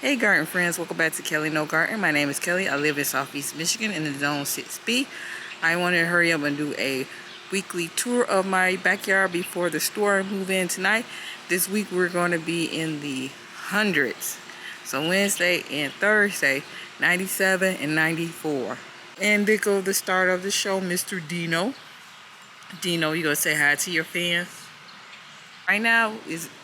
Hey garden friends, welcome back to KellyNo Garden. My name is Kelly. I live in Southeast Michigan in the Zone 6B. I wanted to hurry up and do a weekly tour of my backyard before the store move in tonight. This week we're going to be in the hundreds. So Wednesday and Thursday, 97 and 94. And there goes the start of the show, Mr. Dino. Dino, you gonna say hi to your fans? Right now,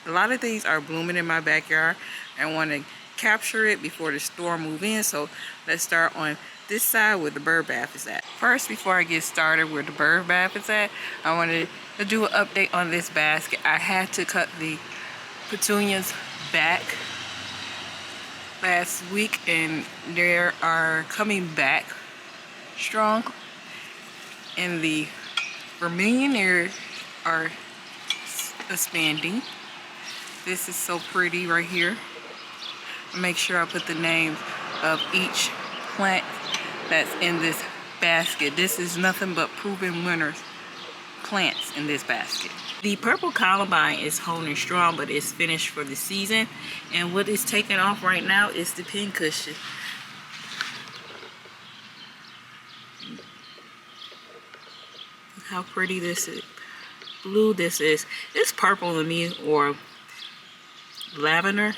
a lot of things are blooming in my backyard. I want to capture it before the store move in, so let's start on this side where the bird bath is at. First, before I get started where the bird bath is at, I wanted to do an update on this basket. I had to cut the petunias back last week and they are coming back strong, and the Vermillionaire are expanding. This is so pretty right here. Make sure I put the names of each plant that's in this basket. This is nothing but proven winners plants in this basket. The purple columbine is holding strong, but it's finished for the season. And what is taking off right now is the pincushion. Look how pretty this is. Blue this is. It's purple to me, or lavender,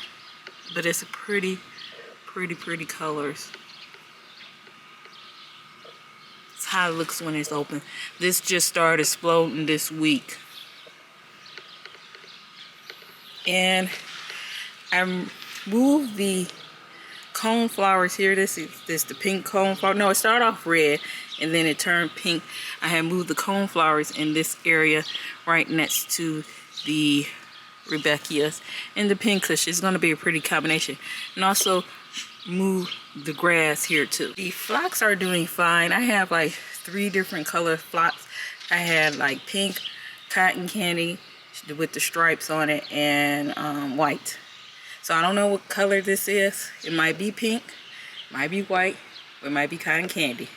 but it's a pretty colors. It's how it looks when it's open. This just started exploding this week. And I moved the cone flowers here. This is the pink cone flower. No, it started off red and then it turned pink. I had moved the cone flowers in this area right next to the Rebecca's and the pincushion. It's going to be a pretty combination. And also move the grass here too. The phlox are doing fine. I have like 3 different color phlox. I had like pink, cotton candy with the stripes on it, and white. So I don't know what color this is. It might be pink, might be white, or it might be cotton candy.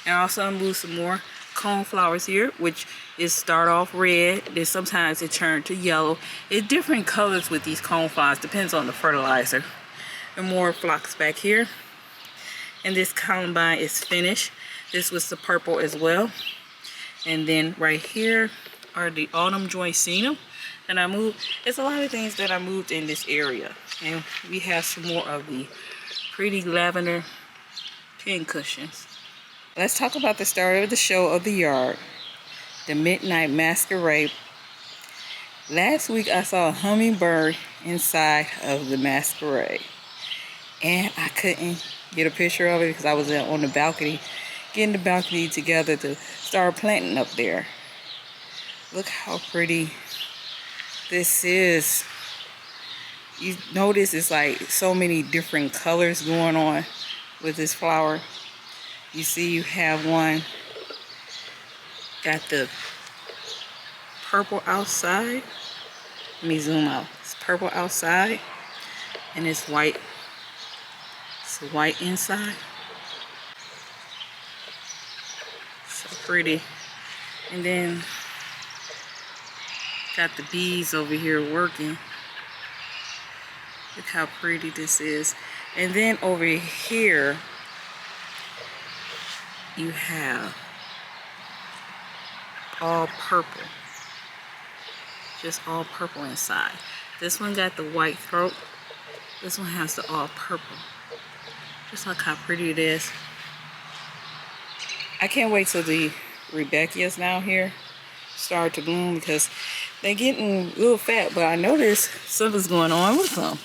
And also I moved some more cone flowers here, which is start off red, then sometimes it turn to yellow. It's different colors with these cone flowers, depends on the fertilizer. And more phlox back here. And this columbine is finished. This was the purple as well. And then right here are the autumn joycenum. And I moved, it's a lot of things that I moved in this area. And we have some more of the pretty lavender pincushions. Let's talk about the start of the show of the yard. The midnight masquerade. Last week I saw a hummingbird inside of the masquerade. And I couldn't get a picture of it because I was on the balcony, getting the balcony together to start planting up there. Look how pretty this is. You notice it's like so many different colors going on with this flower. You see you have one, got the purple outside. Let me zoom out. It's purple outside and it's white. It's white inside. So pretty. And then got the bees over here working. Look how pretty this is. And then over here you have all purple. Just all purple inside. This one got the white throat. This one has the all purple. Just look how pretty it is. I can't wait till the Rebecca's now here start to bloom, because they're getting a little fat, but I noticed something's going on with them.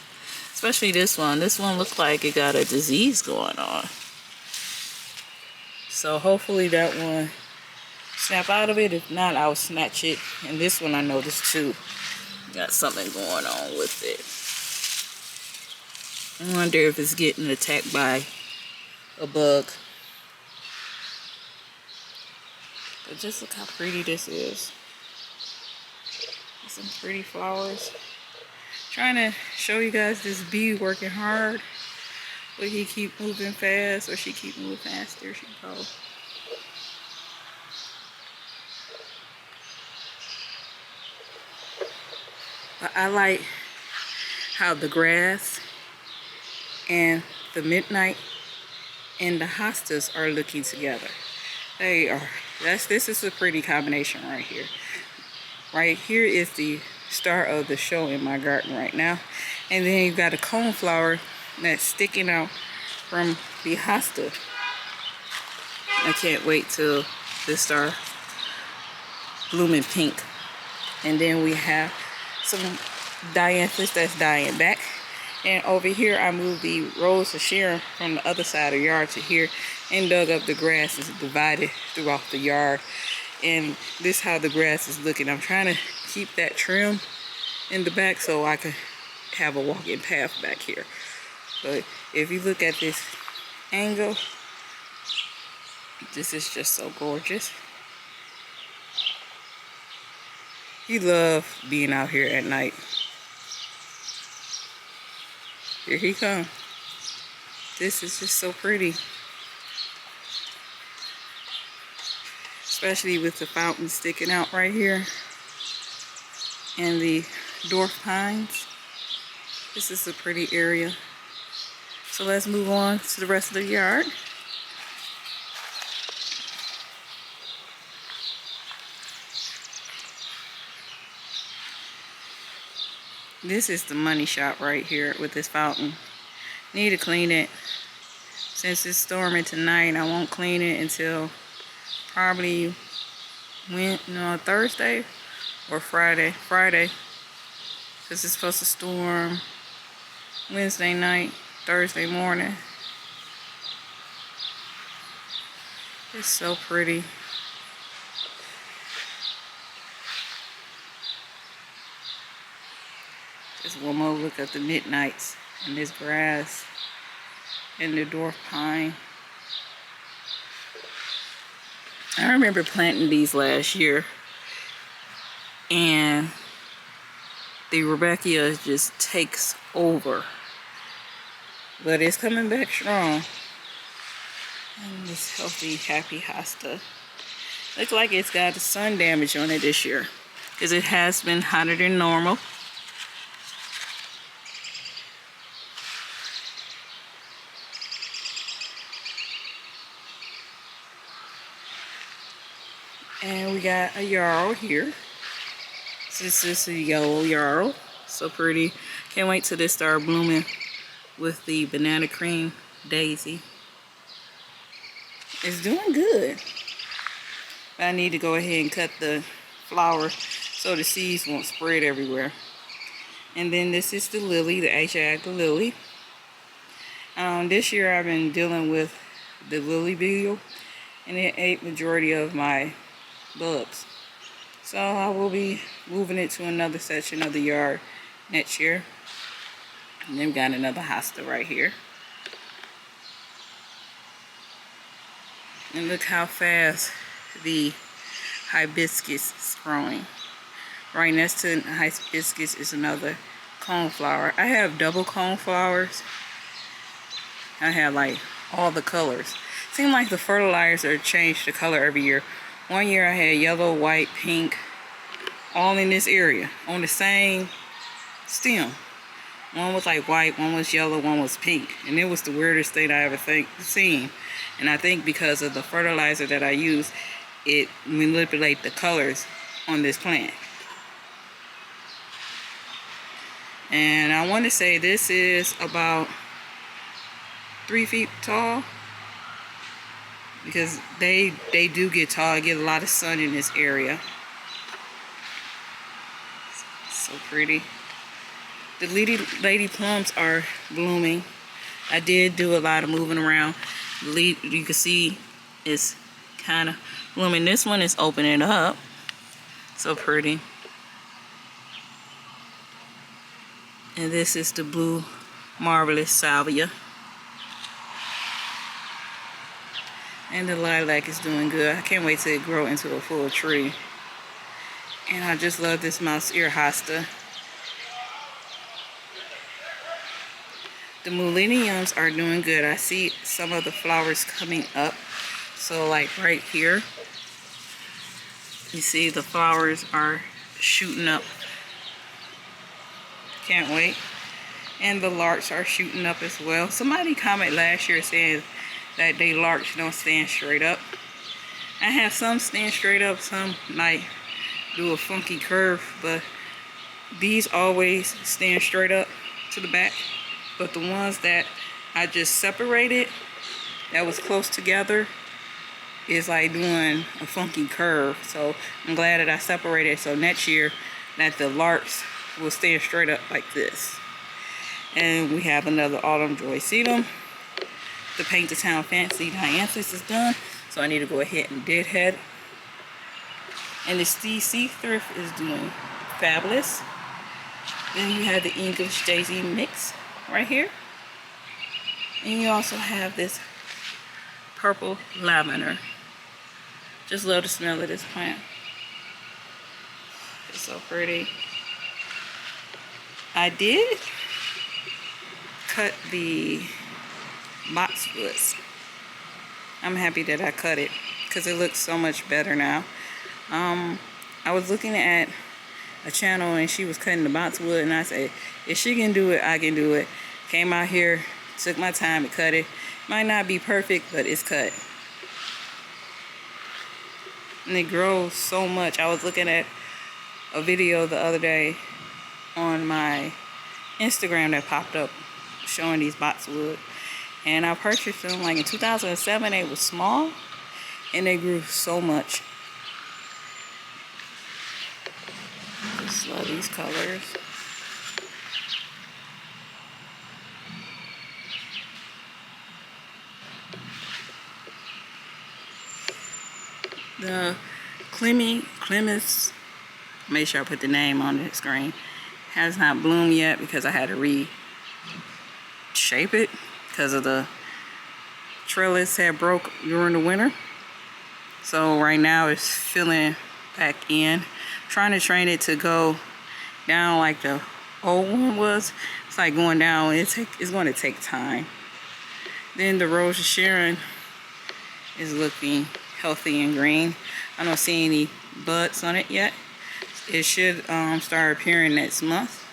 Especially this one. This one looks like it got a disease going on. So hopefully that one snap out of it. If not, I'll snatch it. And this one I noticed too got something going on with it. I wonder if it's getting attacked by a bug. But just look how pretty this is. Some pretty flowers. Trying to show you guys this bee working hard. Will he keep moving fast, or she keep moving fast? There she goes. But I like how the grass and the midnight and the hostas are looking together. They are, this is a pretty combination right here. Right here is the star of the show in my garden right now. And then you've got a coneflower that's sticking out from the hosta. I can't wait till this star blooming pink. And then we have some dianthus that's dying back. And over here I moved the rose of Sharon from the other side of the yard to here and dug up the grass. It's divided throughout the yard. And this is how the grass is looking. I'm trying to keep that trim in the back so I can have a walking path back here. But if you look at this angle, this is just so gorgeous. You love being out here at night. Here he comes. This is just so pretty. Especially with the fountain sticking out right here. And the dwarf pines. This is a pretty area. So let's move on to the rest of the yard. This is the money shop right here with this fountain. Need to clean it. Since it's storming tonight, I won't clean it until probably Thursday or Friday. Friday, because it's supposed to storm Wednesday night, Thursday morning. It's so pretty. Just one more look at the midnights and this grass and the dwarf pine. I remember planting these last year, and the Rebecca just takes over. But it's coming back strong. And this healthy, happy hosta. Looks like it's got sun damage on it this year, because it has been hotter than normal. And we got a yarrow here. This is a yellow yarrow. So pretty. Can't wait till this start blooming with the banana cream daisy. It's doing good. But I need to go ahead and cut the flower so the seeds won't spread everywhere. And then this is the lily, the Asiatic lily. This year I've been dealing with the lily beetle, and it ate majority of my bulbs. So I will be moving it to another section of the yard next year. And then we got another hosta right here. And look how fast the hibiscus is growing. Right next to the hibiscus is another coneflower. I have double coneflowers. I have like all the colors. Seems like the fertilizer changed the color every year. One year I had yellow, white, pink, all in this area on the same stem. One was like white, one was yellow, one was pink. And it was the weirdest thing I ever seen. And I think because of the fertilizer that I use, it manipulates the colors on this plant. And I want to say this is about 3 feet tall. Because they do get tall. I get a lot of sun in this area. So pretty. The lady plums are blooming. I did do a lot of moving around. You can see it's kind of blooming. This one is opening up. So pretty. And this is the blue marvelous salvia. And the lilac is doing good. I can't wait till it grow into a full tree. And I just love this mouse ear hosta. The millenniums are doing good. I see some of the flowers coming up. So like right here, you see the flowers are shooting up. Can't wait. And the larks are shooting up as well. Somebody commented last year saying that they larks don't stand straight up. I have some stand straight up, some might do a funky curve, but these always stand straight up to the back. But the ones that I just separated that was close together is like doing a funky curve. So I'm glad that I separated, so next year that the larks will stand straight up like this. And we have another autumn joy sedum. The Paint the Town Fancy Dianthus is done, so I need to go ahead and deadhead. And the Steve Sea Thrift is doing fabulous. Then you have the English Daisy mix right here. And you also have this purple lavender. Just love the smell of this plant. It's so pretty. I did cut the boxwoods. I'm happy that I cut it because it looks so much better now. I was looking at a channel and she was cutting the boxwood, and I said, if she can do it, I can do it. Came out here, took my time to cut it. Might not be perfect, but it's cut. And it grows so much. I was looking at a video the other day on my Instagram that popped up showing these boxwood. And I purchased them like in 2007. They were small and they grew so much. Just love these colors. The CLEMATIS, make sure I put the name on the screen, has not bloomed yet because I had to reshape it because of the trellis had broke during the winter. So right now it's filling back in. Trying to train it to go down like the old one was. It's like going down. It's going to take time. Then the Rose of Sharon is looking healthy and green. I don't see any buds on it yet. It should start appearing next month.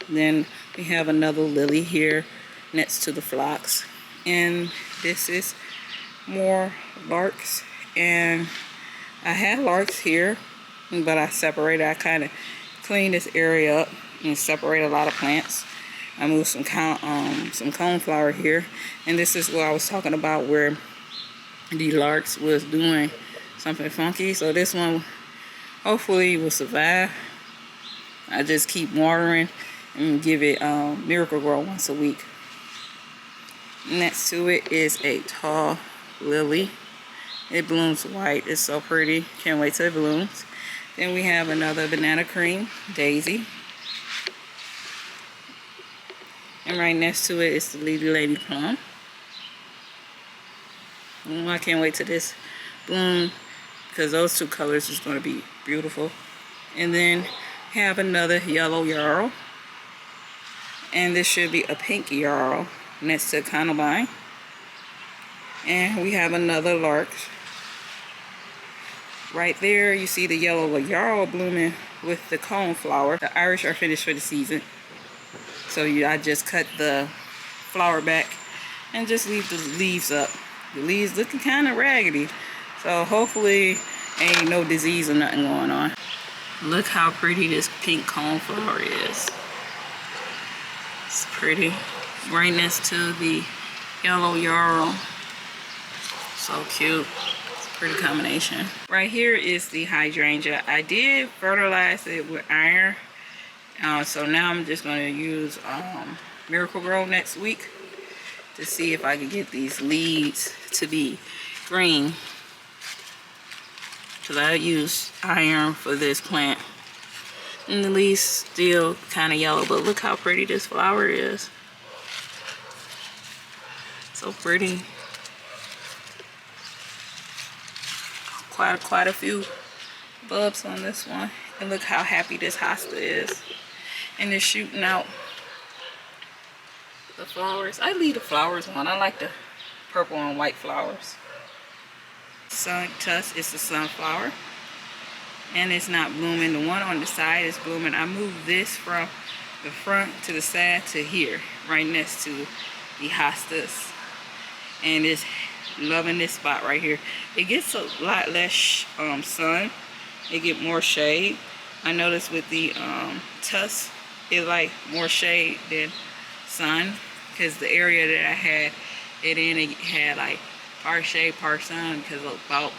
Then we have another lily here next to the phlox. And this is more larks. And I had larks here, but I separated. I kind of cleaned this area up and separated a lot of plants. I moved some coneflower here. And this is what I was talking about, where the larks was doing something funky. So this one hopefully will survive. I just keep watering and give it Miracle Grow once a week. Next to it is a tall lily. It blooms white. It's so pretty. Can't wait till it blooms. Then we have another banana cream daisy. And right next to it is the Lady Plum. I can't wait till this bloom because those two colors is going to be beautiful. And then have another yellow yarrow. And this should be a pink yarrow next to Columbine. And we have another lark. Right there you see the yellow yarrow blooming with the coneflower. The Irish are finished for the season. So I just cut the flower back and just leave the leaves up. The leaves looking kind of raggedy, so hopefully ain't no disease or nothing going on. Look how pretty this pink coneflower is. It's pretty. Right next to the yellow yarrow. So cute. It's a pretty combination. Right here is the hydrangea. I did fertilize it with iron. So now I'm just going to use Miracle Grow next week to see if I can get these leaves to be green. Because I use iron for this plant. And the leaves still kind of yellow, but look how pretty this flower is. So pretty. Quite a few bulbs on this one. And look how happy this hosta is. And it's shooting out the flowers. I leave the flowers on. I like the purple and white flowers. Tusk is the sunflower. And it's not blooming. The one on the side is blooming. I moved this from the front to the side to here, right next to the hostas. And it's loving this spot right here. It gets a lot less sun. It get more shade. I noticed with the tusk, it like more shade than sun, because the area that I had it in, it had like part shade, part sun, because about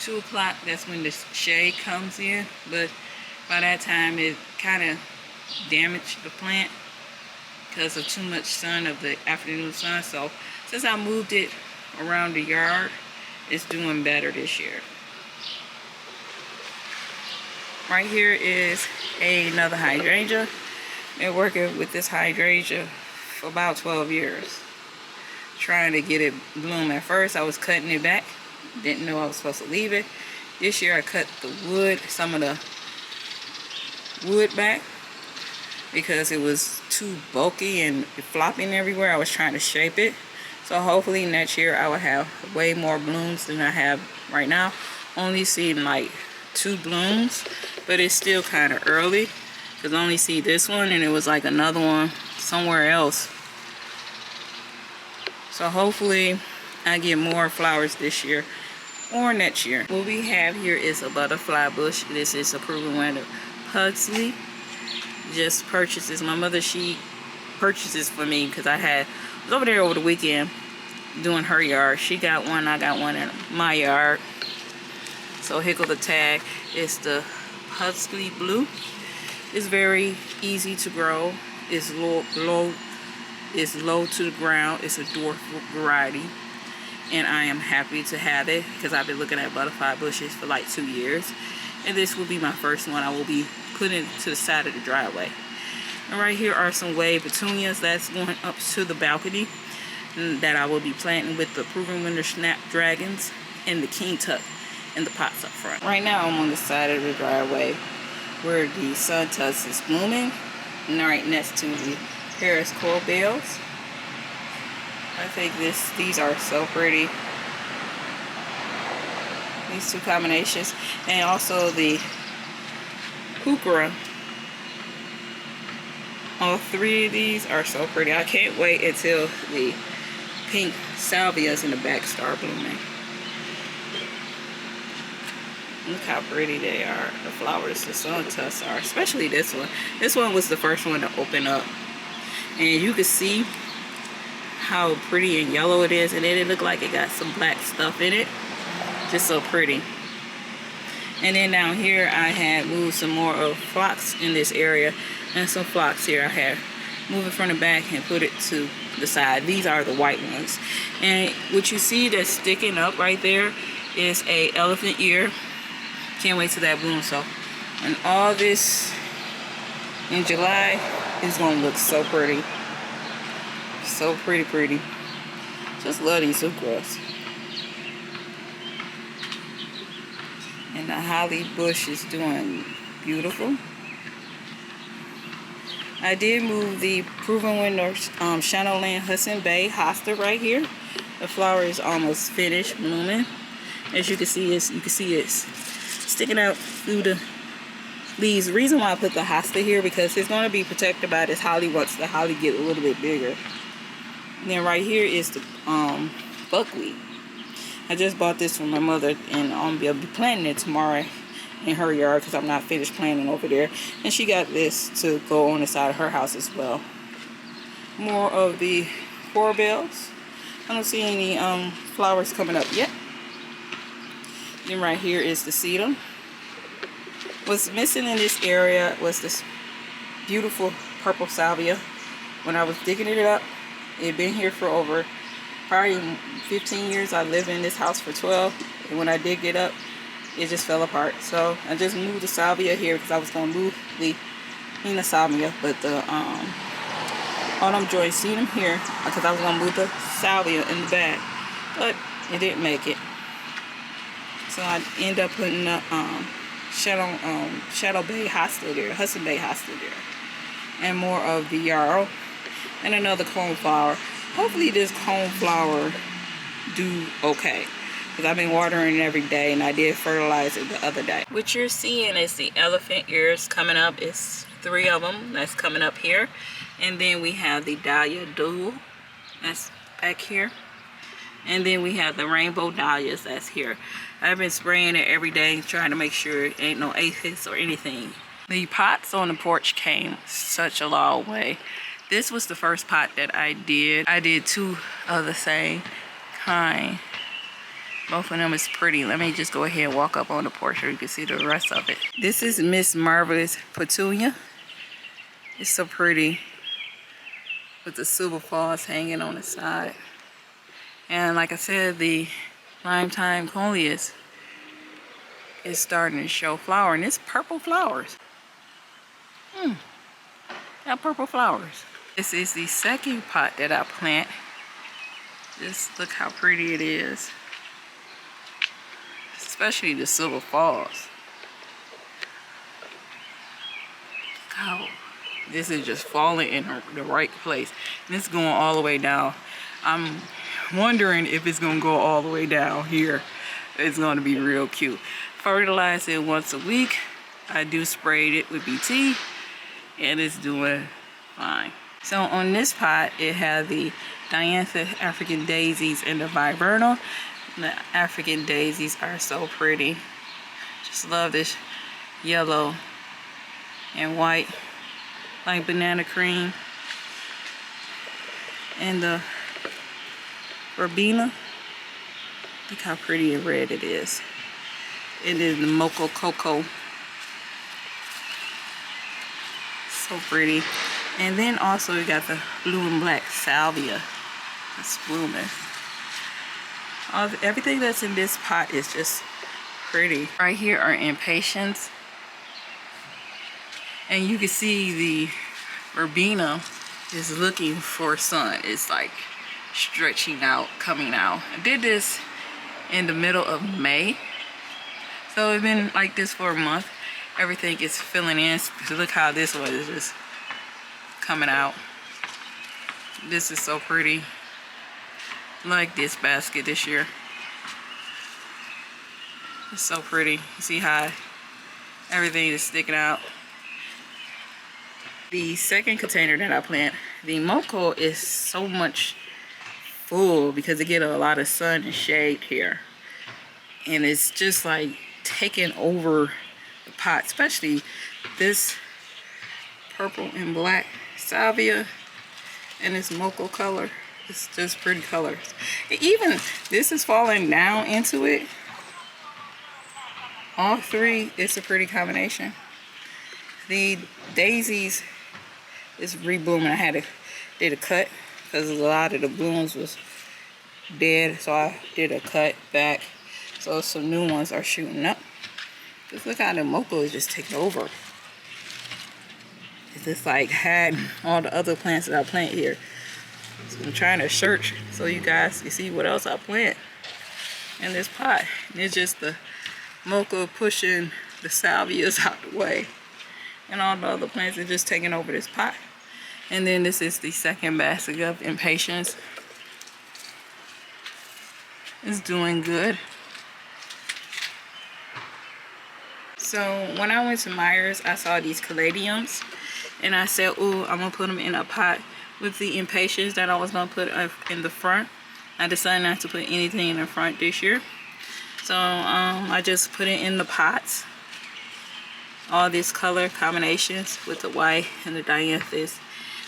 2 o'clock, that's when the shade comes in. But by that time, it kind of damaged the plant because of too much sun of the afternoon sun. So since I moved it around the yard, it's doing better this year. Right here is another hydrangea. Been working with this hydrangea for about 12 years. Trying to get it bloom. At first I was cutting it back. Didn't know I was supposed to leave it. This year I cut the wood, some of the wood back, because it was too bulky and flopping everywhere. I was trying to shape it. So hopefully next year I will have way more blooms than I have right now. Only seeing like 2 blooms, but it's still kind of early, because I only see this one and it was like another one somewhere else. So hopefully I get more flowers this year or next year. What we have here is a butterfly bush. This is a proven winner. Pugsley just purchases. My mother, she purchases for me because I was over there over the weekend doing her yard. She got one, I got one in my yard. So here goes the tag. It's the Pugsley Blue. It's very easy to grow. It's it's low to the ground. It's a dwarf variety, and I am happy to have it because I've been looking at butterfly bushes for like 2 years, and this will be my first one. I will be putting it to the side of the driveway. And right here are some wave petunias that's going up to the balcony that I will be planting with the proven winter snapdragons and the king tut in the pots up front. Right now I'm on the side of the driveway where the sun tusk is blooming, and right next to the Paris coral bells. I think these are so pretty. These 2 combinations, and also the heuchera. All 3 of these are so pretty. I can't wait until the pink salvias in the back start blooming. Look how pretty they are. The flowers, the sun tusks are, especially this one. This one was the first one to open up. And you can see how pretty and yellow it is. And then it looked like it got some black stuff in it. Just so pretty. And then down here I had moved some more of phlox in this area. And some phlox here I had moved it from the back and put it to the side. These are the white ones. And what you see that's sticking up right there is a elephant ear. Can't wait till that blooms. So, and all this in July is gonna look so pretty. So pretty. Just love these heucheras. And the holly bush is doing beautiful. I did move the proven winner Shadowland Hudson Bay hosta right here. The flower is almost finished blooming. As you can see, it's sticking out through the leaves. The reason why I put the hosta here, because it's going to be protected by this holly once the holly get a little bit bigger. And then right here is the buckwheat. I just bought this from my mother, and I'll be planting it tomorrow in her yard because I'm not finished planting over there. And she got this to go on the side of her house as well. More of the coral bells. I don't see any flowers coming up yet. Then right here is the sedum. What's missing in this area was this beautiful purple salvia. When I was digging it up, it had been here for over probably 15 years. I lived in this house for 12, and when I did it up, it just fell apart. So I just moved the salvia here because I was going to move the Hina salvia, but the autumn joy sedum here because I was going to move the salvia in the back, but it didn't make it. So I end up putting the Shadow Bay hosta there, Hudson Bay hosta there, and more of the yarrow, and another coneflower. Hopefully this coneflower do okay, because I've been watering it every day, and I did fertilize it the other day. What you're seeing is the elephant ears coming up. It's 3 of them that's coming up here. And then we have the Dahlia Dual that's back here. And then we have the Rainbow Dahlias that's here. I've been spraying it every day, trying to make sure it ain't no aphids or anything. The pots on the porch came such a long way. This was the first pot that I did. I did 2 of the same kind. Both of them is pretty. Let me just go ahead and walk up on the porch so you can see the rest of it. This is Miss Marvelous Petunia. It's so pretty with the silver falls hanging on the side. And like I said, the Lime Time Coleus is starting to show flower, and it's purple flowers. Got purple flowers. This is the second pot that I plant. Just look how pretty it is. Especially the silver falls. How this is just falling in the right place. And it's going all the way down. I'm wondering if it's gonna go all the way down here. It's gonna be real cute. Fertilize it once a week. I do spray it with BT, and it's doing fine. So on this pot, it has the Diantha African daisies and the viburnal. The African daisies are so pretty. Just love this yellow and white, like banana cream. And the verbena, look how pretty and red it is. It is the Mocha Cocoa. So pretty. And then also we got the blue and black salvia. It's blooming. Everything that's in this pot is just pretty. Right here are impatiens. And you can see the verbena is looking for sun. It's like stretching out, coming out. I did this in the middle of May. So it's been like this for a month. Everything is filling in. Look how this one is just coming out. This is so pretty. I like this basket this year. It's so pretty. You see how everything is sticking out. The second container that I plant, the Mocha is so much full because it get a lot of sun and shade here. And it's just like taking over the pot, especially this purple and black salvia and this Mocha color. It's just pretty colors. Even this is falling down into it. All 3, it's a pretty combination. The daisies is reblooming. I did a cut because a lot of the blooms was dead, so I did a cut back. So some new ones are shooting up. Just look how the Mocha is just taking over. It's just like had all the other plants that I plant here. So I'm trying to search so you guys can see what else I plant in this pot. And it's just the Mocha pushing the salvias out the way. And all the other plants are just taking over this pot. And then this is the second basket of impatiens. It's doing good. So when I went to Myers, I saw these caladiums. And I said, oh, I'm going to put them in a pot with the impatiens that I was going to put in the front. I decided not to put anything in the front this year. So I just put it in the pots. All these color combinations with the white and the dianthus.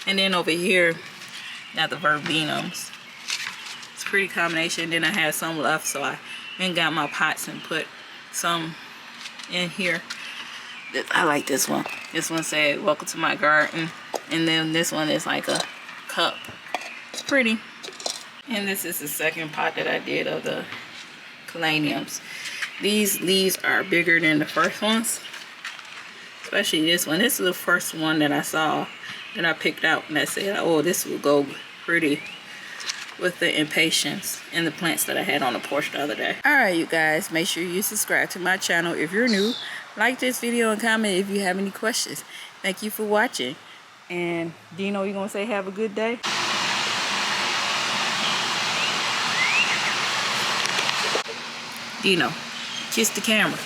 And then over here, got the verbenums. It's a pretty combination. Then I had some left, so I then got my pots and put some in here. I like this one. This one said, welcome to my garden. And then this one is like a cup. It's pretty. And this is the second pot that I did of the caleniums. These leaves are bigger than the first ones. Especially this one. This is the first one that I saw that I picked out, and I said, oh, this will go pretty with the impatiens and the plants that I had on the porch the other day. Alright, you guys, make sure you subscribe to my channel if you're new. Like this video and comment if you have any questions. Thank you for watching. And Dino, you gonna say have a good day? Dino, kiss the camera.